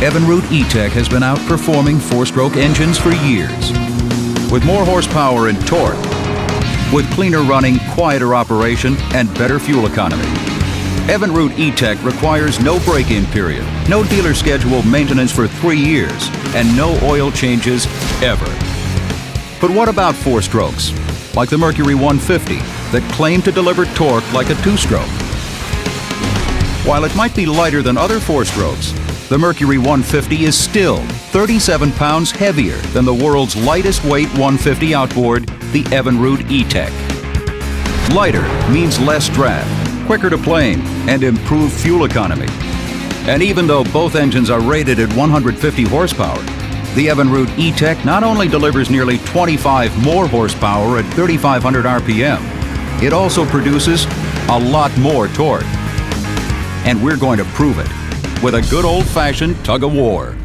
Evinrude ETEC has been outperforming four-stroke engines for years. With more horsepower and torque, with cleaner running, quieter operation, and better fuel economy. Evinrude ETEC requires no break-in period, no dealer scheduled maintenance for 3 years, and no oil changes ever. But what about four strokes, like the Mercury 150, that claim to deliver torque like a two-stroke? While it might be lighter than other four strokes, the Mercury 150 is still 37 pounds heavier than the world's lightest weight 150 outboard, the Evinrude ETEC. Lighter means less drag, quicker to plane, and improved fuel economy. And even though both engines are rated at 150 horsepower, the Evinrude ETEC not only delivers nearly 25 more horsepower at 3,500 RPM, it also produces a lot more torque. And we're going to prove it with a good old-fashioned tug-of-war.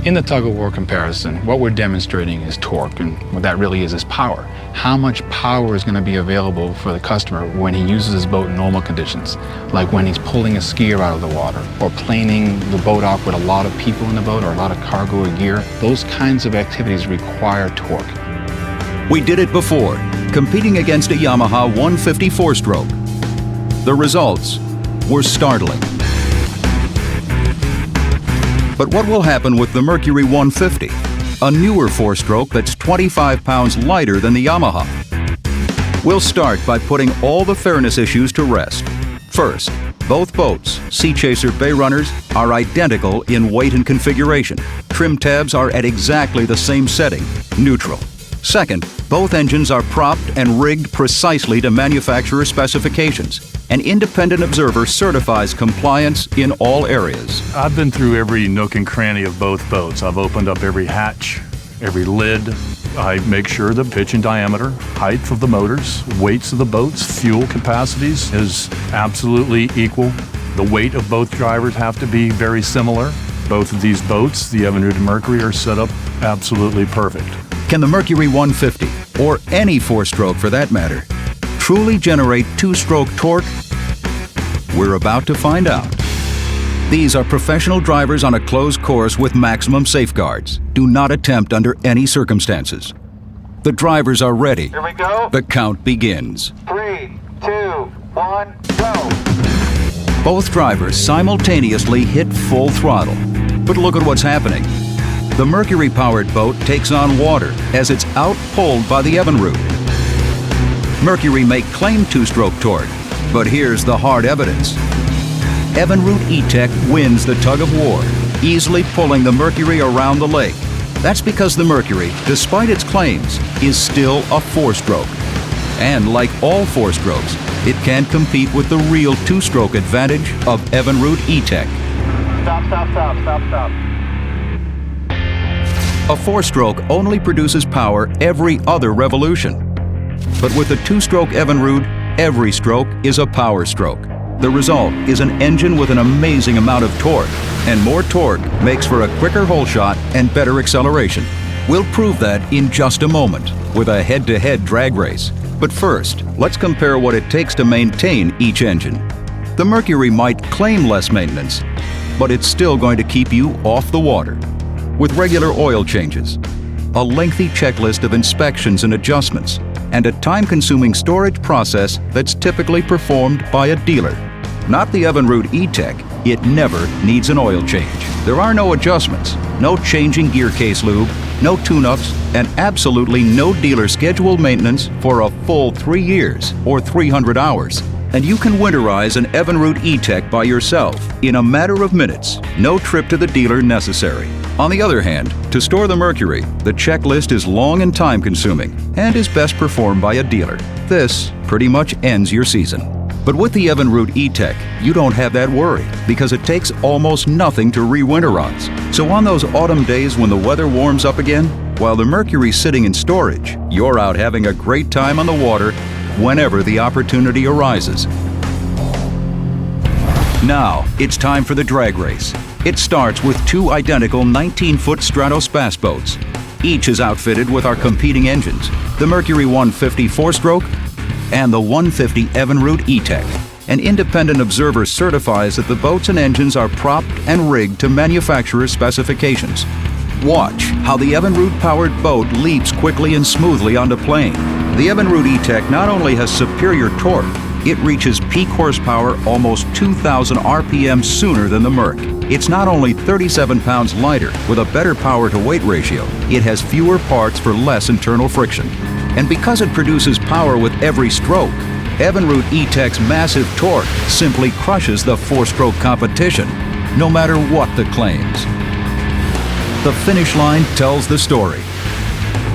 In the tug-of-war comparison, what we're demonstrating is torque, and what that really is power. How much power is going to be available for the customer when he uses his boat in normal conditions, like when he's pulling a skier out of the water, or planing the boat off with a lot of people in the boat, or a lot of cargo or gear. Those kinds of activities require torque. We did it before, competing against a Yamaha 150 four-stroke. The results were startling. But what will happen with the Mercury 150, a newer four-stroke that's 25 pounds lighter than the Yamaha? We'll start by putting all the fairness issues to rest. First, both boats, Sea Chaser Bay Runners, are identical in weight and configuration. Trim tabs are at exactly the same setting, neutral. Second, both engines are propped and rigged precisely to manufacturer specifications. An independent observer certifies compliance in all areas. I've been through every nook and cranny of both boats. I've opened up every hatch, every lid. I make sure the pitch and diameter, height of the motors, weights of the boats, fuel capacities is absolutely equal. The weight of both drivers have to be very similar. Both of these boats, the Evinrude and Mercury, are set up absolutely perfect. Can the Mercury 150, or any four-stroke for that matter, truly generate two-stroke torque? We're about to find out. These are professional drivers on a closed course with maximum safeguards. Do not attempt under any circumstances. The drivers are ready. Here we go. The count begins. 3, 2, 1, go. Both drivers simultaneously hit full throttle. But look at what's happening. The Mercury-powered boat takes on water as it's out-pulled by the Evinrude. Mercury may claim two-stroke torque, but here's the hard evidence. Evinrude ETEC wins the tug-of-war, easily pulling the Mercury around the lake. That's because the Mercury, despite its claims, is still a four-stroke. And like all four-strokes, it can compete with the real two-stroke advantage of Evinrude ETEC. Stop, stop, stop, stop, stop. A four-stroke only produces power every other revolution. But with the two-stroke Evinrude, every stroke is a power stroke. The result is an engine with an amazing amount of torque, and more torque makes for a quicker hole shot and better acceleration. We'll prove that in just a moment with a head-to-head drag race. But first, let's compare what it takes to maintain each engine. The Mercury might claim less maintenance, but it's still going to keep you off the water. With regular oil changes, a lengthy checklist of inspections and adjustments, and a time-consuming storage process that's typically performed by a dealer. Not the Evinrude ETEC, it never needs an oil change. There are no adjustments, no changing gear case lube, no tune-ups, and absolutely no dealer scheduled maintenance for a full 3 years or 300 hours. And you can winterize an Evinrude ETEC by yourself in a matter of minutes. No trip to the dealer necessary. On the other hand, to store the Mercury, the checklist is long and time-consuming and is best performed by a dealer. This pretty much ends your season. But with the Evinrude ETEC, you don't have that worry because it takes almost nothing to re-winterize. So on those autumn days when the weather warms up again, while the Mercury's sitting in storage, you're out having a great time on the water whenever the opportunity arises. Now, it's time for the drag race. It starts with two identical 19-foot Stratos bass boats. Each is outfitted with our competing engines, the Mercury 150 four-stroke and the 150 Evinrude ETEC. An independent observer certifies that the boats and engines are propped and rigged to manufacturer's specifications. Watch how the Evinrude-powered boat leaps quickly and smoothly onto plane. The Evinrude ETEC not only has superior torque, it reaches peak horsepower almost 2,000 RPM sooner than the Merc. It's not only 37 pounds lighter with a better power-to-weight ratio, it has fewer parts for less internal friction. And because it produces power with every stroke, Evinrude ETEC's massive torque simply crushes the four-stroke competition, no matter what the claims. The finish line tells the story.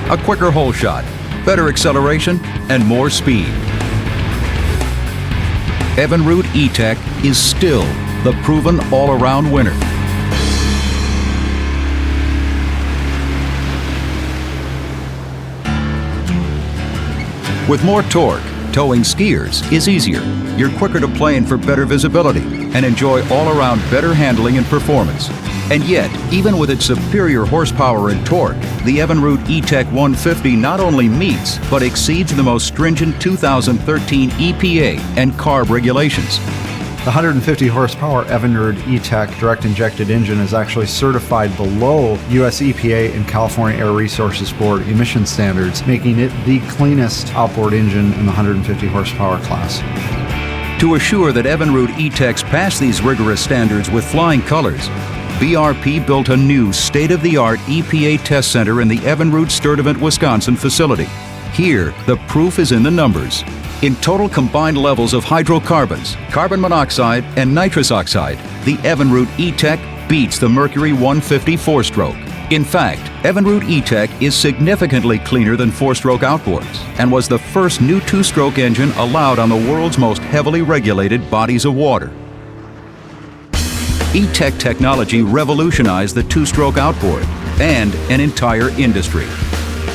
A quicker hole shot, better acceleration, and more speed. Evinrude ETEC is still the proven all-around winner. With more torque, towing skiers is easier. You're quicker to plane for better visibility and enjoy all-around better handling and performance. And yet, even with its superior horsepower and torque, the Evinrude ETEC 150 not only meets, but exceeds the most stringent 2013 EPA and CARB regulations. The 150 horsepower Evinrude ETEC direct injected engine is actually certified below US EPA and California Air Resources Board emission standards, making it the cleanest outboard engine in the 150 horsepower class. To assure that Evinrude ETECs pass these rigorous standards with flying colors, BRP built a new state-of-the-art EPA test center in the Evinrude Sturtevant, Wisconsin facility. Here, the proof is in the numbers. In total combined levels of hydrocarbons, carbon monoxide, and nitrous oxide, the Evinrude ETEC beats the Mercury 150 four-stroke. In fact, Evinrude ETEC is significantly cleaner than four-stroke outboards and was the first new two-stroke engine allowed on the world's most heavily regulated bodies of water. ETEC technology revolutionized the two-stroke outboard and an entire industry.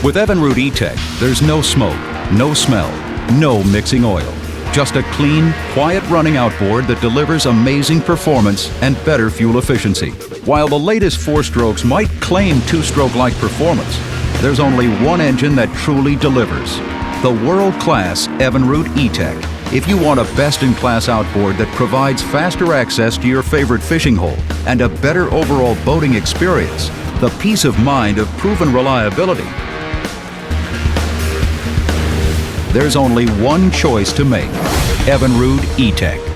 With Evinrude ETEC, there's no smoke, no smell, no mixing oil. Just a clean, quiet-running outboard that delivers amazing performance and better fuel efficiency. While the latest four-strokes might claim two-stroke-like performance, there's only one engine that truly delivers. The world-class Evinrude ETEC. If you want a best-in-class outboard that provides faster access to your favorite fishing hole and a better overall boating experience, the peace of mind of proven reliability, there's only one choice to make: Evinrude ETEC.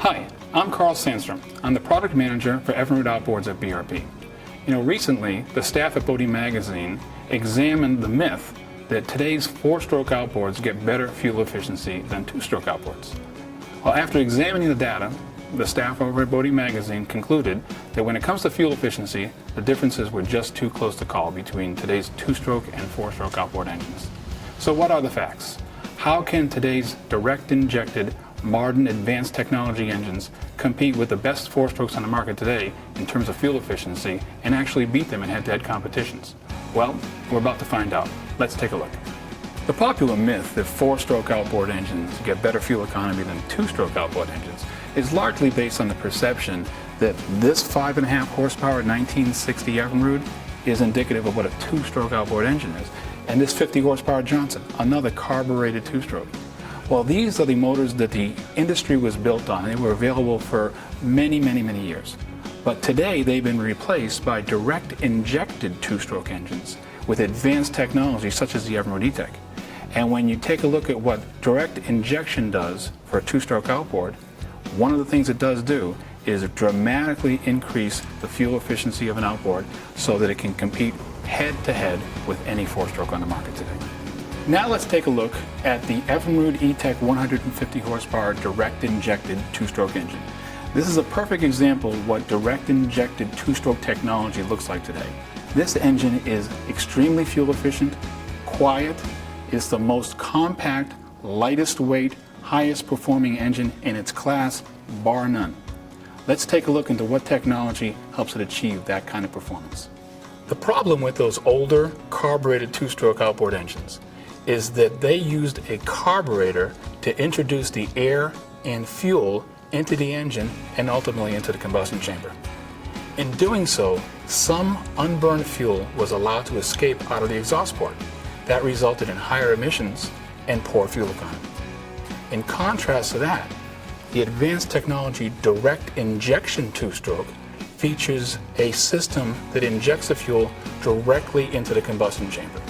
Hi, I'm Carl Sandstrom. I'm the product manager for Evinrude Outboards at BRP. Recently, the staff at Boating Magazine examined the myth that today's four-stroke outboards get better fuel efficiency than two-stroke outboards. Well, after examining the data, the staff over at Boating Magazine concluded that when it comes to fuel efficiency, the differences were just too close to call between today's two-stroke and four-stroke outboard engines. So what are the facts? How can today's direct-injected, modern advanced technology engines compete with the best four-strokes on the market today in terms of fuel efficiency and actually beat them in head-to-head competitions? Well, we're about to find out. Let's take a look. The popular myth that four-stroke outboard engines get better fuel economy than two-stroke outboard engines is largely based on the perception that this 5.5 horsepower 1960 Evinrude is indicative of what a two-stroke outboard engine is, and this 50 horsepower Johnson, another carbureted two-stroke. Well, these are the motors that the industry was built on. They were available for many, many, many years. But today they've been replaced by direct injected two-stroke engines with advanced technology such as the Evinrude ETEC. And when you take a look at what direct injection does for a two-stroke outboard, one of the things it does do is dramatically increase the fuel efficiency of an outboard so that it can compete head-to-head with any four-stroke on the market today. Now let's take a look at the Evinrude ETEC 150 horsepower direct injected two-stroke engine. This is a perfect example of what direct injected two-stroke technology looks like today. This engine is extremely fuel efficient, quiet, it's the most compact, lightest weight, highest performing engine in its class, bar none. Let's take a look into what technology helps it achieve that kind of performance. The problem with those older carbureted two-stroke outboard engines is that they used a carburetor to introduce the air and fuel into the engine and ultimately into the combustion chamber. In doing so, some unburned fuel was allowed to escape out of the exhaust port. That resulted in higher emissions and poor fuel economy. In contrast to that, the advanced technology direct injection two-stroke features a system that injects the fuel directly into the combustion chamber.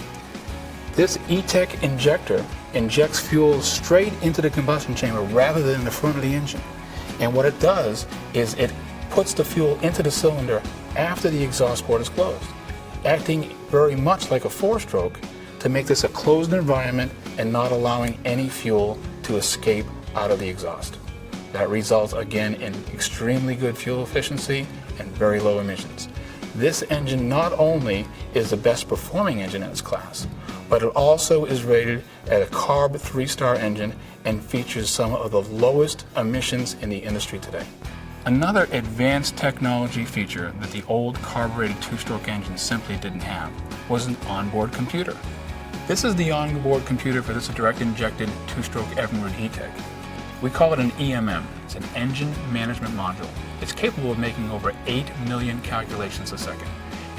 This ETEC injector injects fuel straight into the combustion chamber rather than in the front of the engine. And what it does is it puts the fuel into the cylinder after the exhaust port is closed, acting very much like a four-stroke to make this a closed environment and not allowing any fuel to escape out of the exhaust. That results again in extremely good fuel efficiency and very low emissions. This engine not only is the best performing engine in its class, but it also is rated at a CARB 3-star engine and features some of the lowest emissions in the industry today. Another advanced technology feature that the old carbureted two-stroke engine simply didn't have was an onboard computer. This is the onboard computer for this direct injected two-stroke Evinrude ETEC. We call it an EMM. It's an engine management module. It's capable of making over 8 million calculations a second.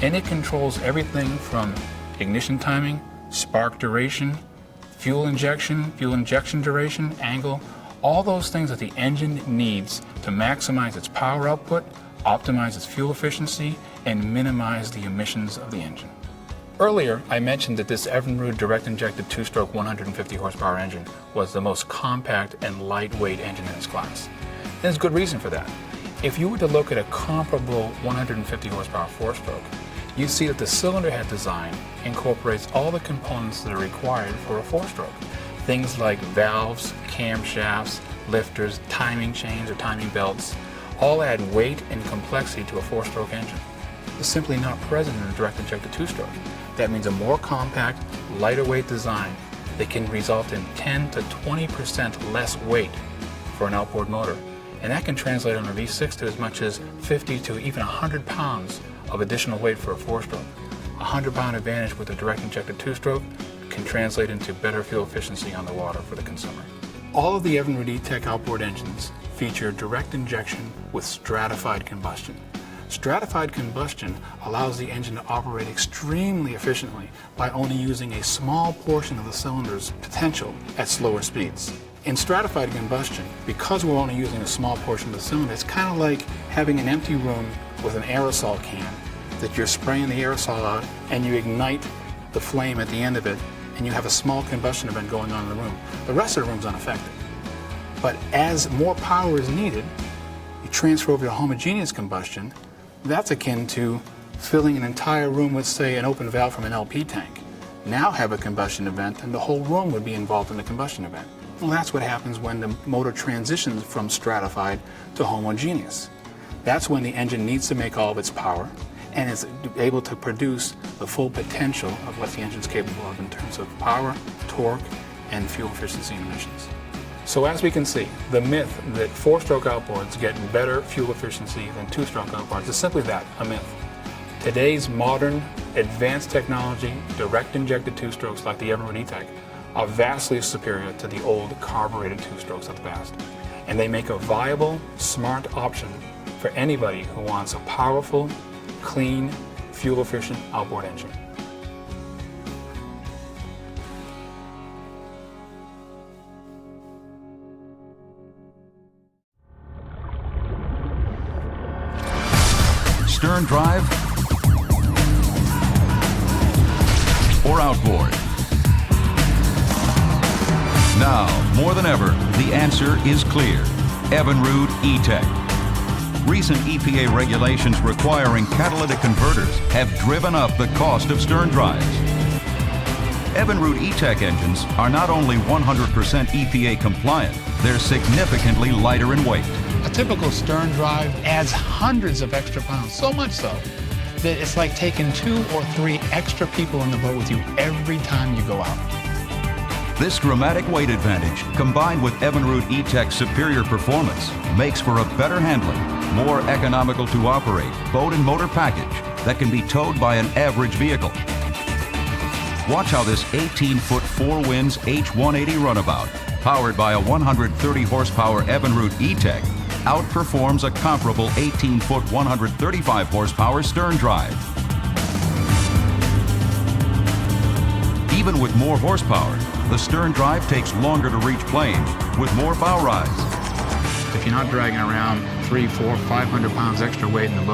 And it controls everything from ignition timing, spark duration, fuel injection duration, angle, all those things that the engine needs to maximize its power output, optimize its fuel efficiency, and minimize the emissions of the engine. Earlier, I mentioned that this Evinrude direct-injected two-stroke 150 horsepower engine was the most compact and lightweight engine in its class. There's good reason for that. If you were to look at a comparable 150 horsepower four-stroke, you see that the cylinder head design incorporates all the components that are required for a four-stroke. Things like valves, camshafts, lifters, timing chains or timing belts, all add weight and complexity to a four-stroke engine. It's simply not present in a direct-injected two-stroke. That means a more compact, lighter weight design that can result in 10 to 20% less weight for an outboard motor. And that can translate on a V6 to as much as 50 to even 100 pounds of additional weight for a four-stroke. A 100-pound advantage with a direct-injected two-stroke can translate into better fuel efficiency on the water for the consumer. All of the Evinrude ETEC outboard engines feature direct injection with stratified combustion. Stratified combustion allows the engine to operate extremely efficiently by only using a small portion of the cylinder's potential at slower speeds. In stratified combustion, because we're only using a small portion of the cylinder, it's kind of like having an empty room with an aerosol can that you're spraying the aerosol out and you ignite the flame at the end of it and you have a small combustion event going on in the room. The rest of the room's unaffected. But as more power is needed, you transfer over to homogeneous combustion. That's akin to filling an entire room with, say, an open valve from an LP tank. Now have a combustion event, and the whole room would be involved in the combustion event. Well, that's what happens when the motor transitions from stratified to homogeneous. That's when the engine needs to make all of its power and is able to produce the full potential of what the engine's capable of in terms of power, torque, and fuel efficiency and emissions. So as we can see, the myth that four-stroke outboards get better fuel efficiency than two-stroke outboards is simply that, a myth. Today's modern, advanced technology, direct injected two-strokes like the Evinrude ETEC are vastly superior to the old carbureted two-strokes of the past. And they make a viable, smart option for anybody who wants a powerful, clean, fuel-efficient outboard engine. Stern drive or outboard? Now, more than ever, the answer is clear. Evinrude ETEC. Recent EPA regulations requiring catalytic converters have driven up the cost of stern drives. Evinrude ETEC engines are not only 100% EPA compliant, they're significantly lighter in weight. A typical stern drive adds hundreds of extra pounds, so much so that it's like taking 2 or 3 extra people in the boat with you every time you go out. This dramatic weight advantage, combined with Evinrude ETEC's superior performance, makes for a better handling, more economical to operate boat and motor package that can be towed by an average vehicle. Watch how this 18-foot 4 Winds H180 runabout, powered by a 130 horsepower Evinrude ETEC, outperforms a comparable 18-foot 135 horsepower stern drive. Even with more horsepower, the stern drive takes longer to reach planes with more bow rise. If you're not dragging around 300, 400, 500 pounds extra weight in the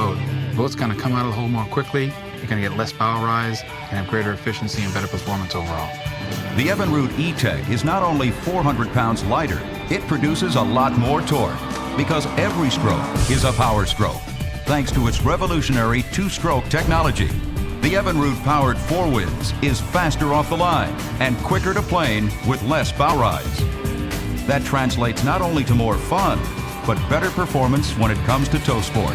boat's going to come out of the hole more quickly, you're going to get less bow rise, and have greater efficiency and better performance overall. The Evinrude ETEC is not only 400 pounds lighter, it produces a lot more torque, because every stroke is a power stroke, thanks to its revolutionary two-stroke technology. The Evinrude-powered 4 Winds is faster off the line and quicker to plane with less bow rise. That translates not only to more fun, but better performance when it comes to tow sport.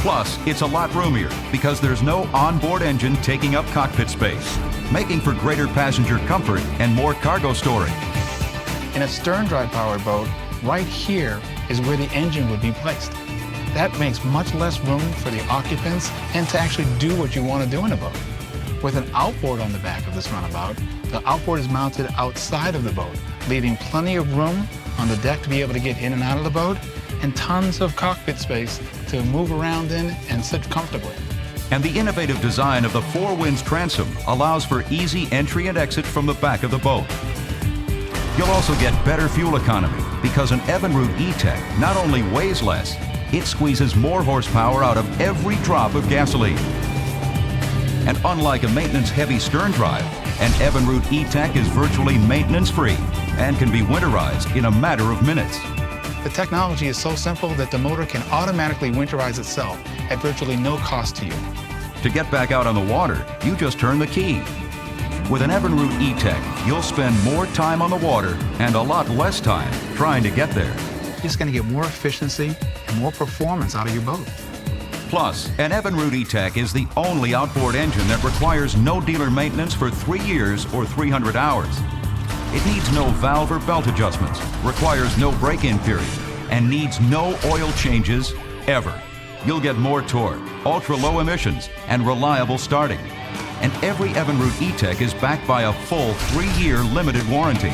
Plus, it's a lot roomier because there's no onboard engine taking up cockpit space, making for greater passenger comfort and more cargo storage. In a stern drive powered boat, right here is where the engine would be placed. That makes much less room for the occupants and to actually do what you want to do in a boat. With an outboard on the back of this runabout, the outboard is mounted outside of the boat, leaving plenty of room on the deck to be able to get in and out of the boat, and tons of cockpit space to move around in and sit comfortably. And the innovative design of the 4 Winds transom allows for easy entry and exit from the back of the boat. You'll also get better fuel economy because an Evinrude ETEC not only weighs less, it squeezes more horsepower out of every drop of gasoline. And unlike a maintenance-heavy stern drive, an Evinrude ETEC is virtually maintenance-free and can be winterized in a matter of minutes. The technology is so simple that the motor can automatically winterize itself at virtually no cost to you. To get back out on the water, you just turn the key. With an Evinrude ETEC, you'll spend more time on the water and a lot less time trying to get there. You're just going to get more efficiency and more performance out of your boat. Plus, an Evinrude ETEC is the only outboard engine that requires no dealer maintenance for 3 years or 300 hours. It needs no valve or belt adjustments, requires no break-in period, and needs no oil changes ever. You'll get more torque, ultra-low emissions, and reliable starting. And every Evinrude ETEC is backed by a full 3-year limited warranty.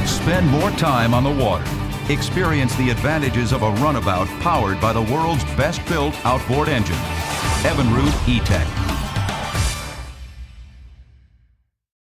Spend more time on the water. Experience the advantages of a runabout powered by the world's best-built outboard engine. Evinrude ETEC.